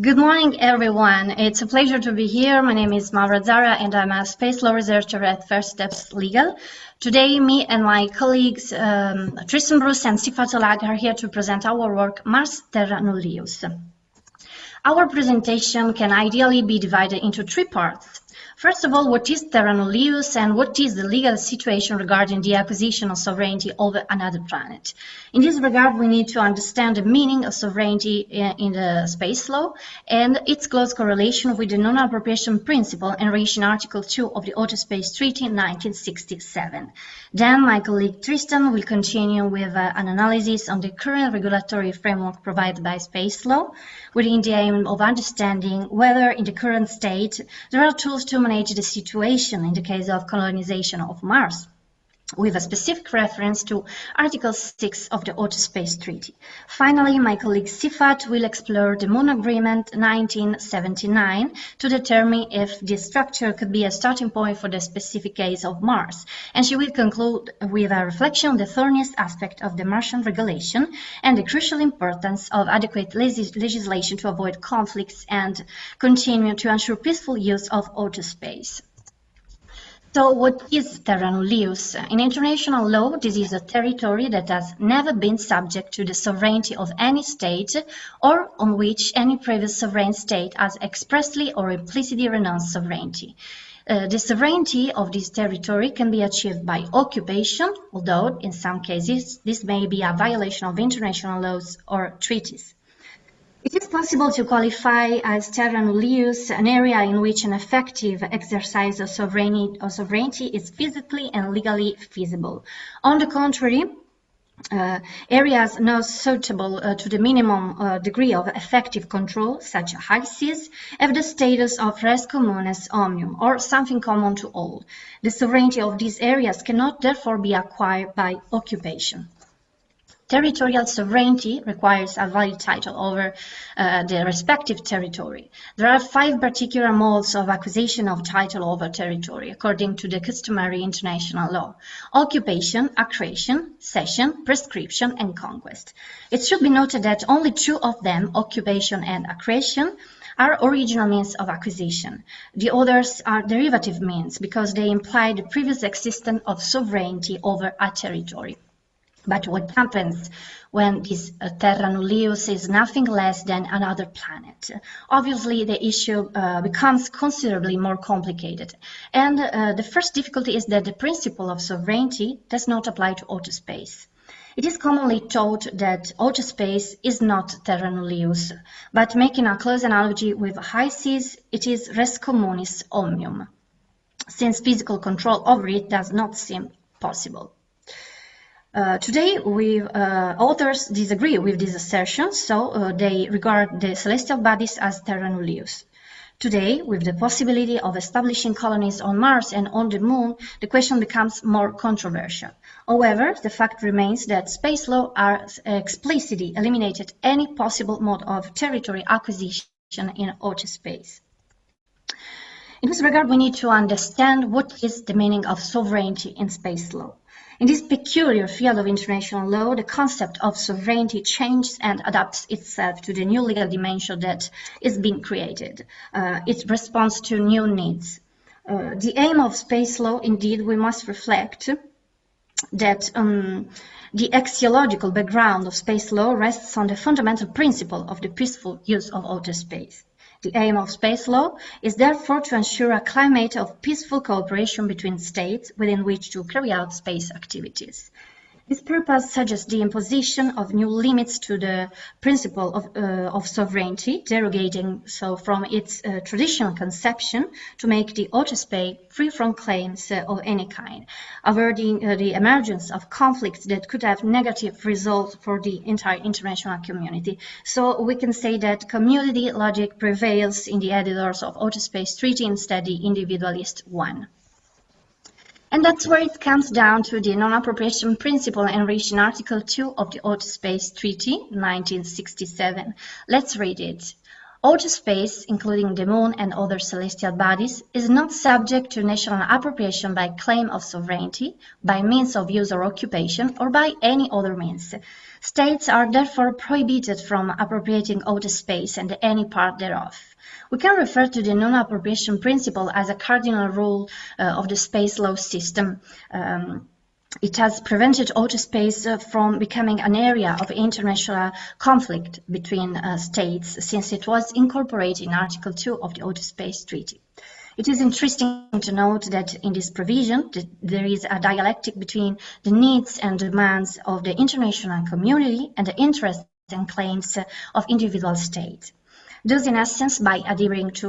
Good morning, everyone. It's a pleasure to be here. My name is Maura Zara, and I'm a space law researcher at First Steps Legal. Today, me and my colleagues Tristan and Sifat Alag are here to present our work, Mars, Terra nullius. Our presentation can ideally be divided into three parts. First of all, what is Terra nullius and what is the legal situation regarding the acquisition of sovereignty over another planet? In this regard, we need to understand the meaning of sovereignty in the space law and its close correlation with the non-appropriation principle enriched in Article 2 of the Outer Space Treaty 1967. Then my colleague Tristan will continue with an analysis on the current regulatory framework provided by space law, within the aim of understanding whether in the current state there are tools to manage the situation in the case of colonization of Mars, with a specific reference to Article 6 of the Outer Space Treaty. Finally, my colleague Sifat will explore the Moon Agreement 1979 to determine if this structure could be a starting point for the specific case of Mars. And she will conclude with a reflection on the thorniest aspect of the Martian regulation and the crucial importance of adequate legislation to avoid conflicts and continue to ensure peaceful use of outer space. So what is Terra nullius? In international law, this is a territory that has never been subject to the sovereignty of any state or on which any previous sovereign state has expressly or implicitly renounced sovereignty. The sovereignty of this territory can be achieved by occupation, although in some cases this may be a violation of international laws or treaties. It is possible to qualify as Terra nullius an area in which an effective exercise of sovereignty is physically and legally feasible. On the contrary, areas not suitable to the minimum degree of effective control, such as high seas, have the status of res communis omnium, or something common to all. The sovereignty of these areas cannot therefore be acquired by occupation. Territorial sovereignty requires a valid title over the respective territory. There are 5 particular modes of acquisition of title over territory, according to the customary international law: occupation, accretion, cession, prescription, and conquest. It should be noted that only 2 of them, occupation and accretion, are original means of acquisition. The others are derivative means because they imply the previous existence of sovereignty over a territory. But what happens when this Terra nullius is nothing less than another planet? Obviously, the issue becomes considerably more complicated. And the first difficulty is that the principle of sovereignty does not apply to outer space. It is commonly taught that outer space is not Terra nullius, but making a close analogy with high seas, it is res communis omnium, since physical control over it does not seem possible. Today, authors disagree with this assertion, so they regard the celestial bodies as Terra nullius. Today, with the possibility of establishing colonies on Mars and on the Moon, the question becomes more controversial. However, the fact remains that space law has explicitly eliminated any possible mode of territory acquisition in outer space. In this regard, we need to understand what is the meaning of sovereignty in space law. In this peculiar field of international law, the concept of sovereignty changes and adapts itself to the new legal dimension that is being created. It responds to new needs. The aim of space law, indeed, we must reflect that the axiological background of space law rests on the fundamental principle of the peaceful use of outer space. The aim of space law is therefore to ensure a climate of peaceful cooperation between states within which to carry out space activities. This purpose suggests the imposition of new limits to the principle of sovereignty, derogating so from its traditional conception to make the outer space free from claims of any kind, averting the emergence of conflicts that could have negative results for the entire international community. So we can say that community logic prevails in the editors of Outer Space Treaty instead the individualist one. And that's where it comes down to the non-appropriation principle enriched in Article 2 of the Outer Space Treaty, 1967. Let's read it. Outer space, including the Moon and other celestial bodies, is not subject to national appropriation by claim of sovereignty, by means of use or occupation, or by any other means. States are therefore prohibited from appropriating outer space and any part thereof. We can refer to the non-appropriation principle as a cardinal rule of the space law system. It has prevented outer space from becoming an area of international conflict between states since it was incorporated in Article 2 of the Outer Space Treaty. It is interesting to note that in this provision, there is a dialectic between the needs and demands of the international community and the interests and claims of individual states. Thus, in essence, by adhering to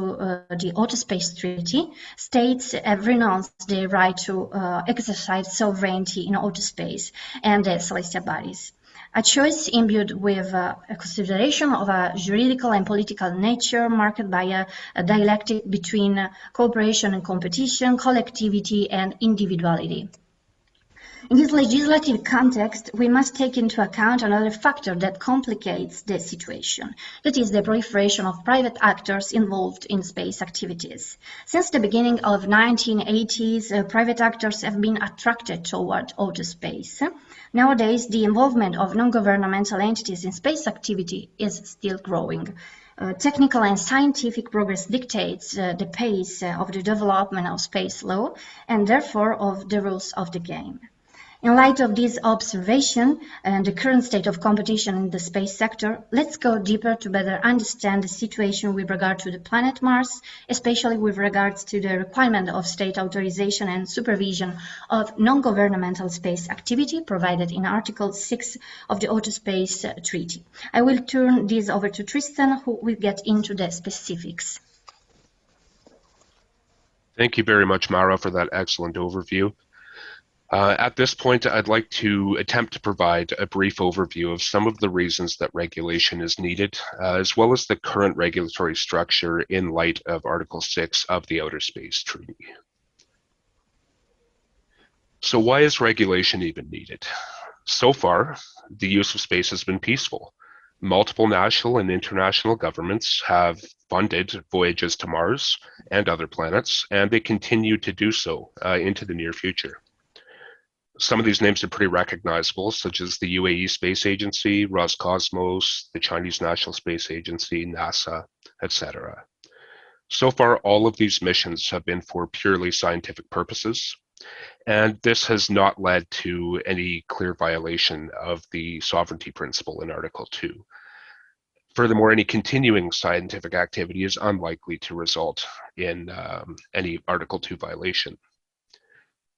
the Outer Space Treaty, states have renounced their right to exercise sovereignty in outer space and the celestial bodies. A choice imbued with a consideration of a juridical and political nature marked by a dialectic between cooperation and competition, collectivity and individuality. In this legislative context, we must take into account another factor that complicates the situation. That is the proliferation of private actors involved in space activities. Since the beginning of 1980s, private actors have been attracted toward outer space. Nowadays, the involvement of non-governmental entities in space activity is still growing. Technical and scientific progress dictates the pace of the development of space law and therefore of the rules of the game. In light of this observation and the current state of competition in the space sector, let's go deeper to better understand the situation with regard to the planet Mars, especially with regards to the requirement of state authorization and supervision of non-governmental space activity provided in Article 6 of the Outer Space Treaty. I will turn this over to Tristan, who will get into the specifics. Thank you very much, Maura, for that excellent overview. At this point, I'd like to attempt to provide a brief overview of some of the reasons that regulation is needed, as well as the current regulatory structure in light of Article 6 of the Outer Space Treaty. So why is regulation even needed? So far, the use of space has been peaceful. Multiple national and international governments have funded voyages to Mars and other planets, and they continue to do so into the near future. Some of these names are pretty recognizable, such as the UAE Space Agency, Roscosmos, the Chinese National Space Agency, NASA, etc. So far, all of these missions have been for purely scientific purposes, and this has not led to any clear violation of the sovereignty principle in Article 2. Furthermore, any continuing scientific activity is unlikely to result in any Article 2 violation.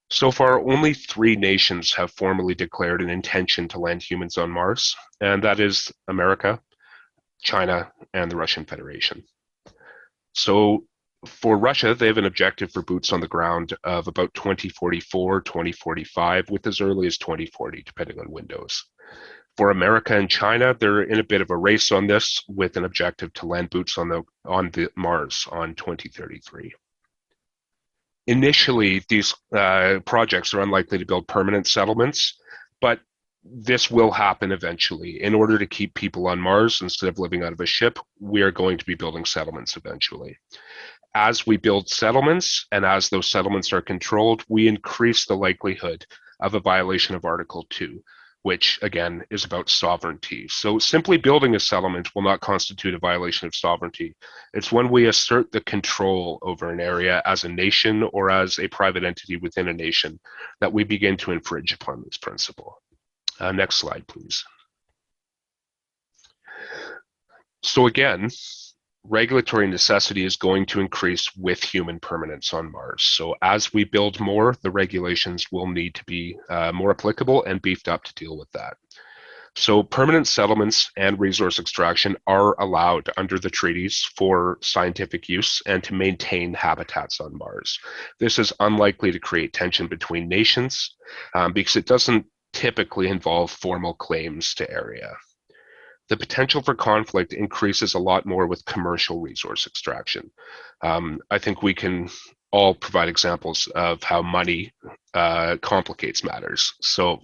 So far, only 3 nations have formally declared an intention to land humans on Mars, and that is America, China, and the Russian Federation. So for Russia, they have an objective for boots on the ground of about 2044, 2045, with as early as 2040, depending on windows. For America and China, they're in a bit of a race on this, with an objective to land boots on the Mars on 2033. Initially, these projects are unlikely to build permanent settlements, but this will happen eventually. In order to keep people on Mars instead of living out of a ship, we are going to be building settlements eventually. As we build settlements and as those settlements are controlled, we increase the likelihood of a violation of Article 2, which again is about sovereignty. So simply building a settlement will not constitute a violation of sovereignty. It's when we assert the control over an area as a nation or as a private entity within a nation that we begin to infringe upon this principle. Next slide, please. So again, regulatory necessity is going to increase with human permanence on Mars. So as we build more, the regulations will need to be more applicable and beefed up to deal with that. So permanent settlements and resource extraction are allowed under the treaties for scientific use and to maintain habitats on Mars. This is unlikely to create tension between nations because it doesn't typically involve formal claims to area. The potential for conflict increases a lot more with commercial resource extraction. I think we can all provide examples of how money complicates matters. So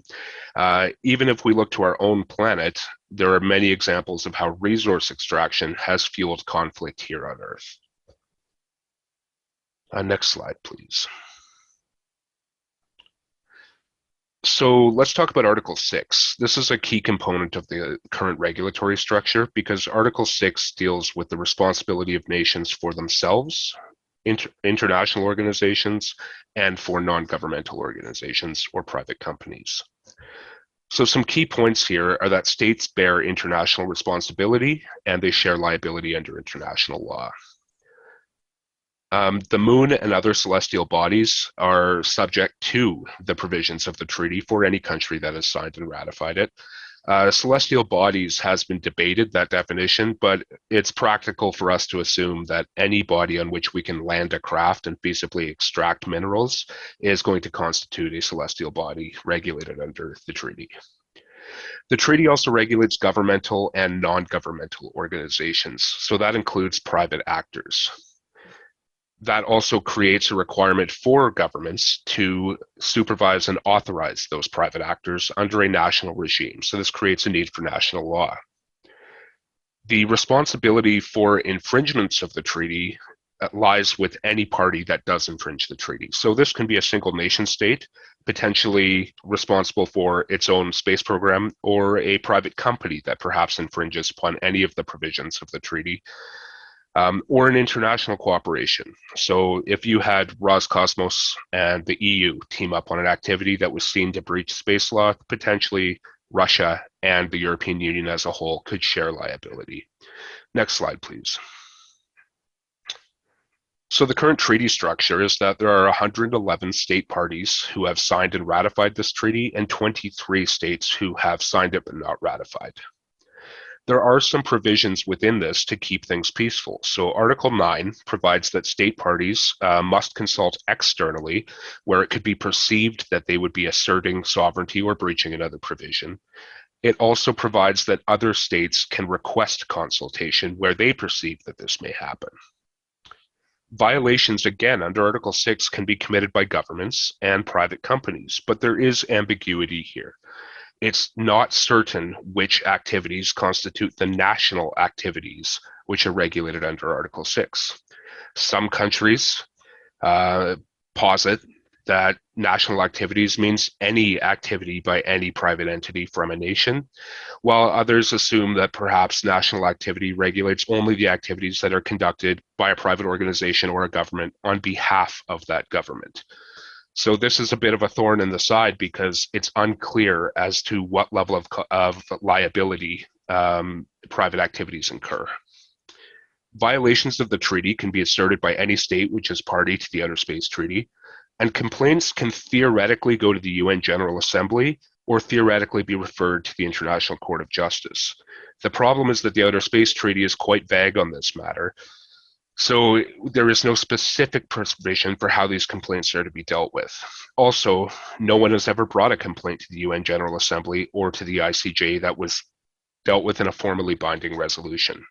even if we look to our own planet, there are many examples of how resource extraction has fueled conflict here on Earth. Next slide, please. So let's talk about Article 6. This is a key component of the current regulatory structure because Article 6 deals with the responsibility of nations for themselves, international organizations, and for non-governmental organizations or private companies. So some key points here are that states bear international responsibility and they share liability under international law. The moon and other celestial bodies are subject to the provisions of the treaty for any country that has signed and ratified it. Celestial bodies has been debated, that definition, but it's practical for us to assume that any body on which we can land a craft and feasibly extract minerals is going to constitute a celestial body regulated under the treaty. The treaty also regulates governmental and non-governmental organizations, so that includes private actors. That also creates a requirement for governments to supervise and authorize those private actors under a national regime. So this creates a need for national law. The responsibility for infringements of the treaty lies with any party that does infringe the treaty. So this can be a single nation state, potentially responsible for its own space program, or a private company that perhaps infringes upon any of the provisions of the treaty. Or an international cooperation. So if you had Roscosmos and the EU team up on an activity that was seen to breach space law, potentially Russia and the European Union as a whole could share liability. Next slide, please. So the current treaty structure is that there are 111 state parties who have signed and ratified this treaty and 23 states who have signed it but not ratified. There are some provisions within this to keep things peaceful. So Article 9 provides that state parties must consult externally where it could be perceived that they would be asserting sovereignty or breaching another provision. It also provides that other states can request consultation where they perceive that this may happen. Violations, again, under Article 6 can be committed by governments and private companies, but there is ambiguity here. It's not certain which activities constitute the national activities which are regulated under Article 6. Some countries posit that national activities means any activity by any private entity from a nation, while others assume that perhaps national activity regulates only the activities that are conducted by a private organization or a government on behalf of that government. So this is a bit of a thorn in the side because it's unclear as to what level of liability private activities incur. Violations of the treaty can be asserted by any state which is party to the Outer Space Treaty, and complaints can theoretically go to the UN General Assembly or theoretically be referred to the International Court of Justice. The problem is that the Outer Space Treaty is quite vague on this matter, so there is no specific provision for how these complaints are to be dealt with. Also, no one has ever brought a complaint to the UN General Assembly or to the ICJ that was dealt with in a formally binding resolution.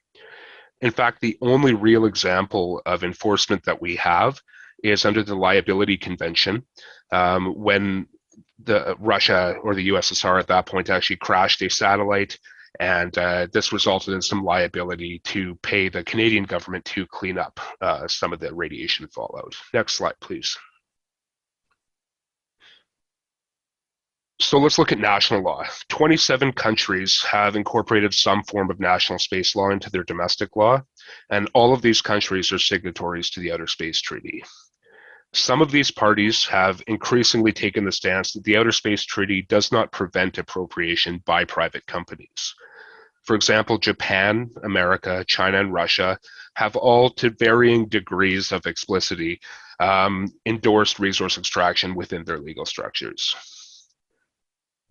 In fact, the only real example of enforcement that we have is under the Liability Convention, when Russia or the USSR at that point actually crashed a satellite, and this resulted in some liability to pay the Canadian government to clean up some of the radiation fallout. Next slide, please. So let's look at national law. 27 countries have incorporated some form of national space law into their domestic law, and all of these countries are signatories to the Outer Space Treaty. Some of these parties have increasingly taken the stance that the Outer Space Treaty does not prevent appropriation by private companies. For example, Japan, America, China, and Russia have all, to varying degrees of explicitity, endorsed resource extraction within their legal structures.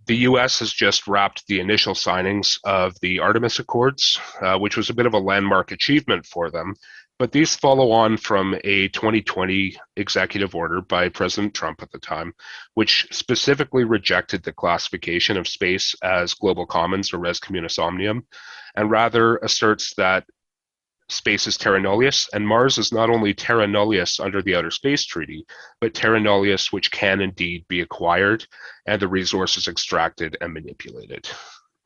The US has just wrapped the initial signings of the Artemis Accords, which was a bit of a landmark achievement for them. But these follow on from a 2020 executive order by President Trump at the time, which specifically rejected the classification of space as global commons or res communis omnium, and rather asserts that space is terra nullius, and Mars is not only terra nullius under the Outer Space Treaty, but terra nullius which can indeed be acquired and the resources extracted and manipulated.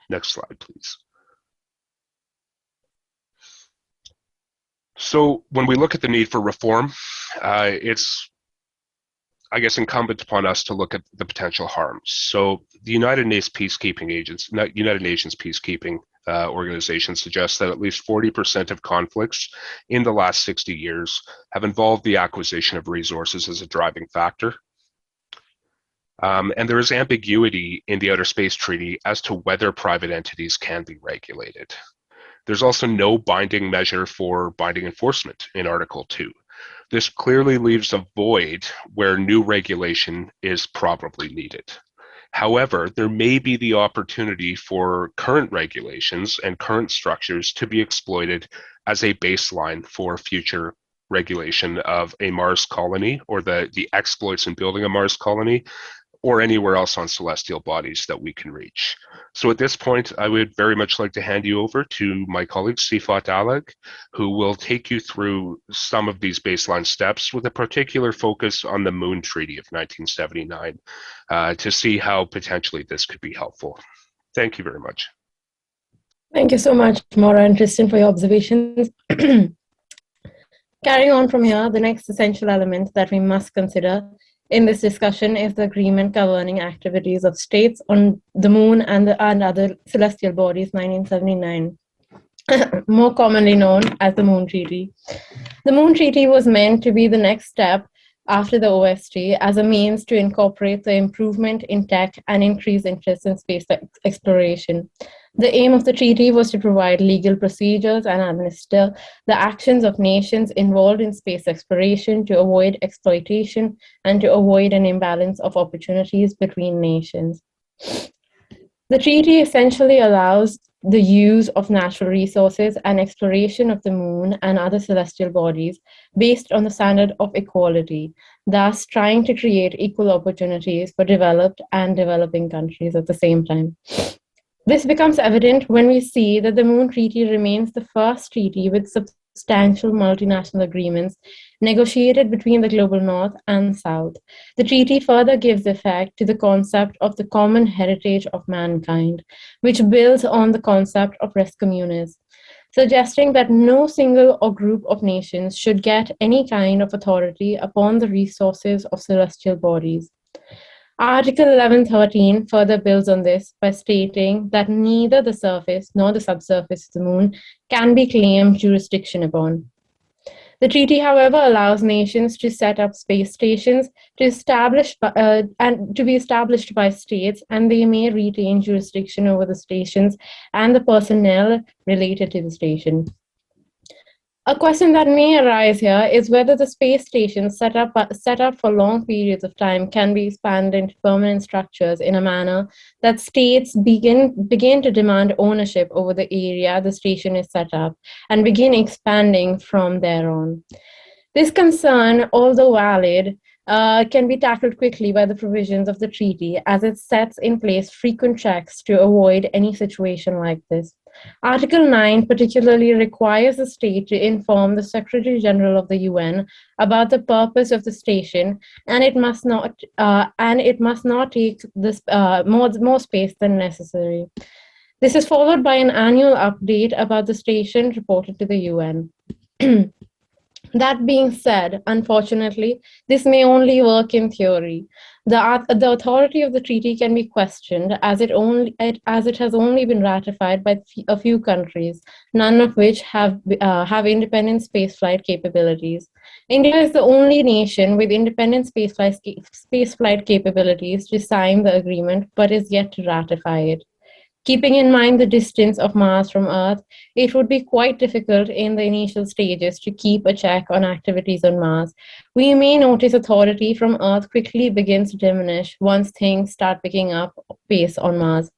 Next slide, please. So when we look at the need for reform, it's, I guess, incumbent upon us to look at the potential harms. So the United Nations peacekeeping organization suggests that at least 40% of conflicts in the last 60 years have involved the acquisition of resources as a driving factor. And there is ambiguity in the Outer Space Treaty as to whether private entities can be regulated. There's also no binding measure for binding enforcement in Article 2. This clearly leaves a void where new regulation is probably needed. However, there may be the opportunity for current regulations and current structures to be exploited as a baseline for future regulation of a Mars colony, or the exploits in building a Mars colony, or anywhere else on celestial bodies that we can reach. So at this point, I would very much like to hand you over to my colleague, Sifat Alag, who will take you through some of these baseline steps with a particular focus on the Moon Treaty of 1979 to see how potentially this could be helpful. Thank you very much. Thank you so much, Maura and Tristan, for your observations. Carrying on from here, the next essential element that we must consider in this discussion is the agreement governing activities of states on the Moon and other celestial bodies, 1979, more commonly known as the Moon Treaty. The Moon Treaty was meant to be the next step after the OST as a means to incorporate the improvement in tech and increase interest in space exploration. The aim of the treaty was to provide legal procedures and administer the actions of nations involved in space exploration to avoid exploitation and to avoid an imbalance of opportunities between nations. The treaty essentially allows the use of natural resources and exploration of the Moon and other celestial bodies based on the standard of equality, thus trying to create equal opportunities for developed and developing countries at the same time. This becomes evident when we see that the Moon Treaty remains the first treaty with substantial multinational agreements negotiated between the global North and South. The treaty further gives effect to the concept of the common heritage of mankind, which builds on the concept of res communis, suggesting that no single or group of nations should get any kind of authority upon the resources of celestial bodies. Article 1113 further builds on this by stating that neither the surface nor the subsurface of the Moon can be claimed jurisdiction upon. The treaty, however, allows nations to set up space stations to be established by states, and they may retain jurisdiction over the stations and the personnel related to the station. A question that may arise here is whether the space stations set up for long periods of time can be expanded into permanent structures in a manner that states begin to demand ownership over the area the station is set up and begin expanding from there on. This concern, although valid, can be tackled quickly by the provisions of the treaty as it sets in place frequent checks to avoid any situation like this. Article 9 particularly requires the state to inform the Secretary General of the UN about the purpose of the station, and it must not take this more space than necessary. This is followed by an annual update about the station reported to the UN. That being said, unfortunately, this may only work in theory. The authority of the treaty can be questioned as it has only been ratified by a few countries, none of which have independent spaceflight capabilities. India is the only nation with independent spaceflight capabilities to sign the agreement, but is yet to ratify it. Keeping in mind the distance of Mars from Earth, it would be quite difficult in the initial stages to keep a check on activities on Mars. We may notice authority from Earth quickly begins to diminish once things start picking up pace on Mars.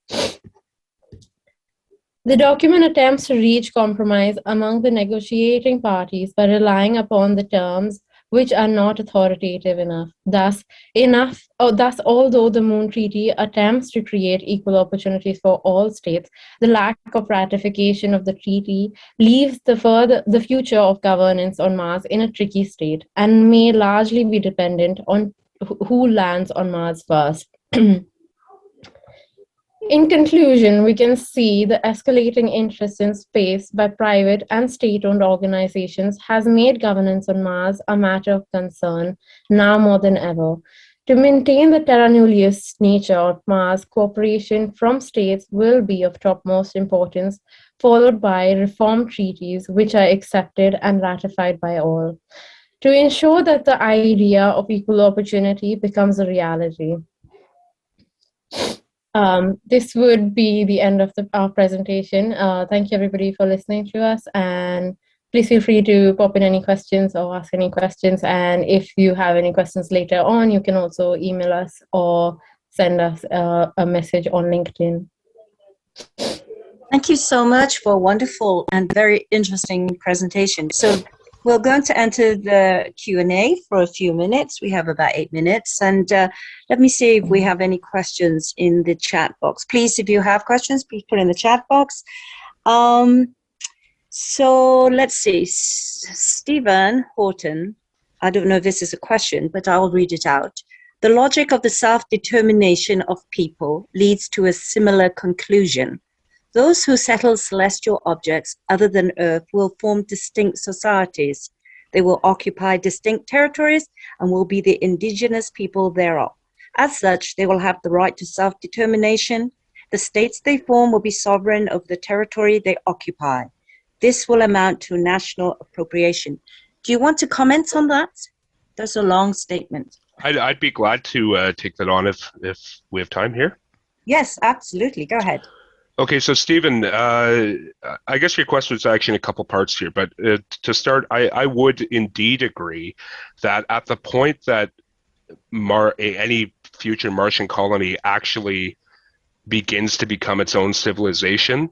The document attempts to reach compromise among the negotiating parties by relying upon the terms which are not authoritative enough. Thus, although the Moon Treaty attempts to create equal opportunities for all states, the lack of ratification of the treaty leaves the future of governance on Mars in a tricky state and may largely be dependent on who lands on Mars first. In conclusion, we can see the escalating interest in space by private and state-owned organizations has made governance on Mars a matter of concern now more than ever. To maintain the Terra nullius nature of Mars, cooperation from states will be of topmost importance, followed by reform treaties which are accepted and ratified by all, to ensure that the idea of equal opportunity becomes a reality. This would be the end of our presentation. Thank you everybody for listening to us, and please feel free to pop in any questions or ask any questions. And if you have any questions later on, you can also email us or send us a message on LinkedIn. Thank you so much for a wonderful and very interesting presentation. So we're going to enter the Q&A for a few minutes. We have about 8 minutes. And let me see if we have any questions in the chat box. Please, if you have questions, please put in the chat box. So let's see. Stephen Horton, I don't know if this is a question, but I'll read it out. The logic of the self-determination of people leads to a similar conclusion. Those who settle celestial objects other than Earth will form distinct societies. They will occupy distinct territories and will be the indigenous people thereof. As such, they will have the right to self-determination. The states they form will be sovereign over the territory they occupy. This will amount to national appropriation. Do you want to comment on that? That's a long statement. I'd be glad to take that on if we have time here. Yes, absolutely. Go ahead. Okay, so Stephen, I guess your question was actually in a couple parts here, but to start, I would indeed agree that at the point that any future Martian colony actually begins to become its own civilization,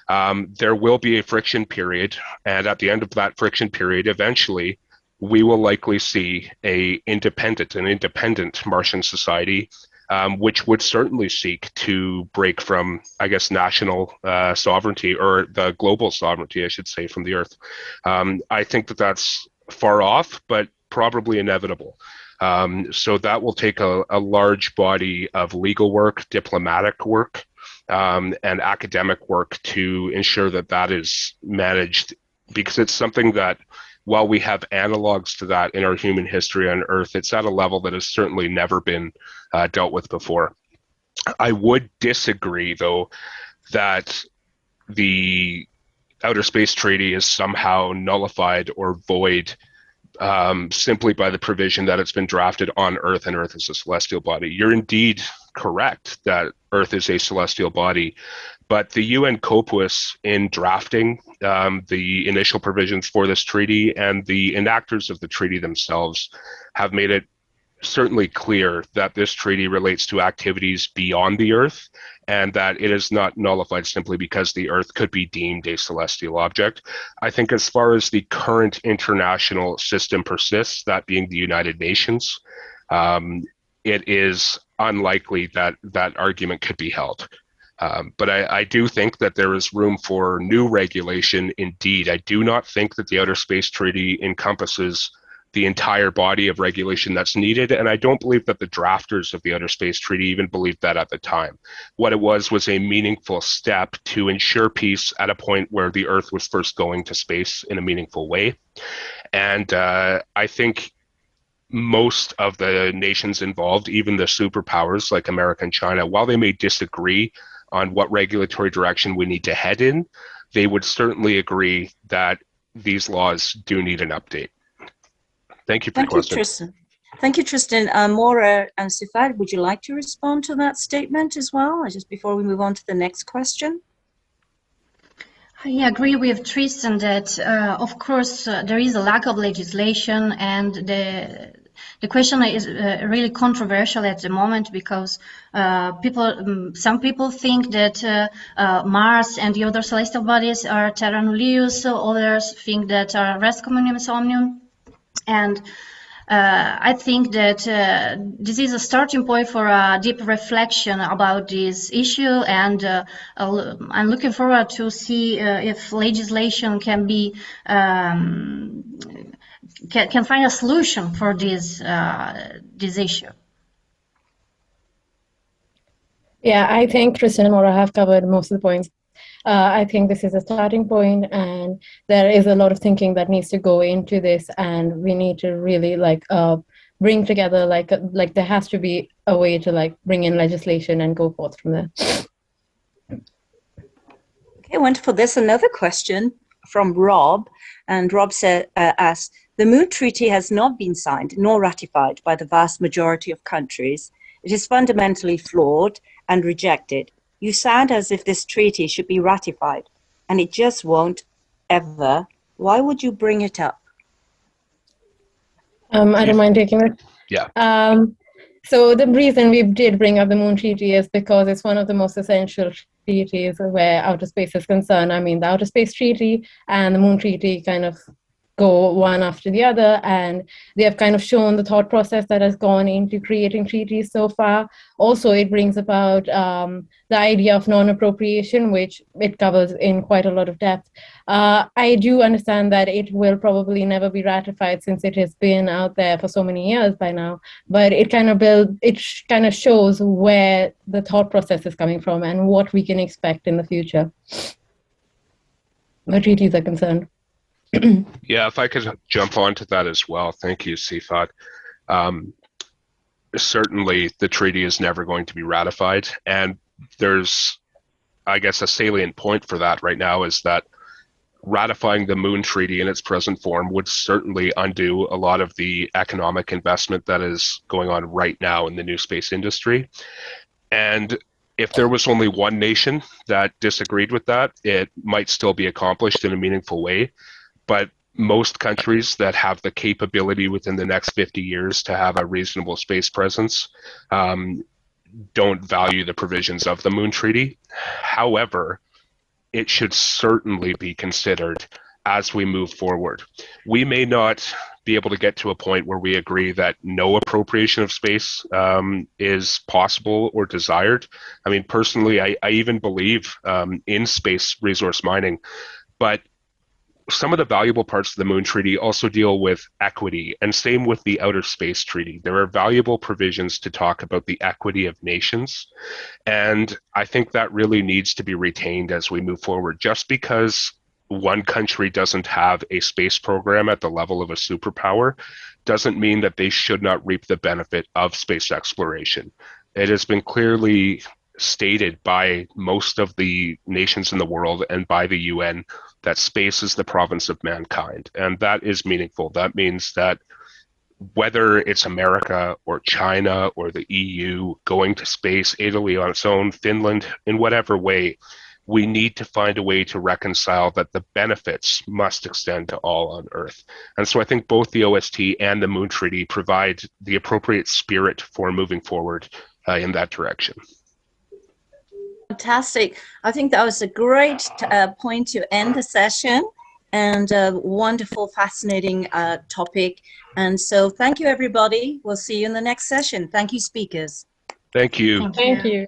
there will be a friction period, and at the end of that friction period, eventually, we will likely see an independent Martian society, which would certainly seek to break from, I guess, national sovereignty, or the global sovereignty, I should say, from the Earth. I think that that's far off, but probably inevitable. So that will take a large body of legal work, diplomatic work, and academic work to ensure that that is managed, because it's something that, while we have analogs to that in our human history on Earth, it's at a level that has certainly never been dealt with before. I would disagree, though, that the Outer Space Treaty is somehow nullified or void simply by the provision that it's been drafted on Earth and Earth is a celestial body. You're indeed correct that Earth is a celestial body, but the UN COPUOS, in drafting the initial provisions for this treaty, and the enactors of the treaty themselves, have made it certainly clear that this treaty relates to activities beyond the Earth, and that it is not nullified simply because the Earth could be deemed a celestial object. I think as far as the current international system persists, that being the United Nations, it is unlikely that that argument could be held. But I do think that there is room for new regulation indeed. I do not think that the Outer Space Treaty encompasses the entire body of regulation that's needed, and I don't believe that the drafters of the Outer Space Treaty even believed that at the time. What it was a meaningful step to ensure peace at a point where the Earth was first going to space in a meaningful way. And I think most of the nations involved, even the superpowers like America and China, while they may disagree on what regulatory direction we need to head in, they would certainly agree that these laws do need an update. Thank you for the question. Tristan. Thank you, Tristan. Maura and Sifat, would you like to respond to that statement as well, just before we move on to the next question? I agree with Tristan that, of course, there is a lack of legislation, and the question is really controversial at the moment, because some people think that Mars and the other celestial bodies are Terra nullius, others think that are res communis omnium. And I think that this is a starting point for a deep reflection about this issue, and I'm looking forward to see if legislation can be can find a solution for this issue. Yeah, I think Tristan and Maura have covered most of the points. I think this is a starting point, and there is a lot of thinking that needs to go into this, and we need to really bring together like there has to be a way to bring in legislation and go forth from there. Okay, wonderful. There's another question from Rob, and Rob asks, the Moon Treaty has not been signed nor ratified by the vast majority of countries. It is fundamentally flawed and rejected. You sound as if this treaty should be ratified, and it just won't ever. Why would you bring it up? I don't mind taking it. Yeah. So the reason we did bring up the Moon Treaty is because it's one of the most essential treaties where outer space is concerned. I mean, the Outer Space Treaty and the Moon Treaty kind of go one after the other, and they have kind of shown the thought process that has gone into creating treaties so far. Also, it brings about the idea of non-appropriation, which it covers in quite a lot of depth. I do understand that it will probably never be ratified since it has been out there for so many years by now, but it kind of shows where the thought process is coming from and what we can expect in the future where treaties are concerned. Yeah, if I could jump onto that as well. Thank you, Sifat. Certainly, the treaty is never going to be ratified. And there's, I guess, a salient point for that right now is that ratifying the Moon Treaty in its present form would certainly undo a lot of the economic investment that is going on right now in the new space industry. And if there was only one nation that disagreed with that, it might still be accomplished in a meaningful way. But most countries that have the capability within the next 50 years to have a reasonable space presence don't value the provisions of the Moon Treaty. However, it should certainly be considered as we move forward. We may not be able to get to a point where we agree that no appropriation of space is possible or desired. I mean, personally, I even believe in space resource mining, but some of the valuable parts of the Moon Treaty also deal with equity, and same with the Outer Space Treaty. There are valuable provisions to talk about the equity of nations, and I think that really needs to be retained as we move forward. Just because one country doesn't have a space program at the level of a superpower doesn't mean that they should not reap the benefit of space exploration. It has been clearly stated by most of the nations in the world and by the UN that space is the province of mankind, and that is meaningful. That means that whether it's America or China or the EU going to space, Italy on its own, Finland, in whatever way, we need to find a way to reconcile that the benefits must extend to all on Earth. And so I think both the OST and the Moon Treaty provide the appropriate spirit for moving forward in that direction. Fantastic. I think that was a great point to end the session, and a wonderful, fascinating topic. And so thank you, everybody. We'll see you in the next session. Thank you, speakers. Thank you. Thank you.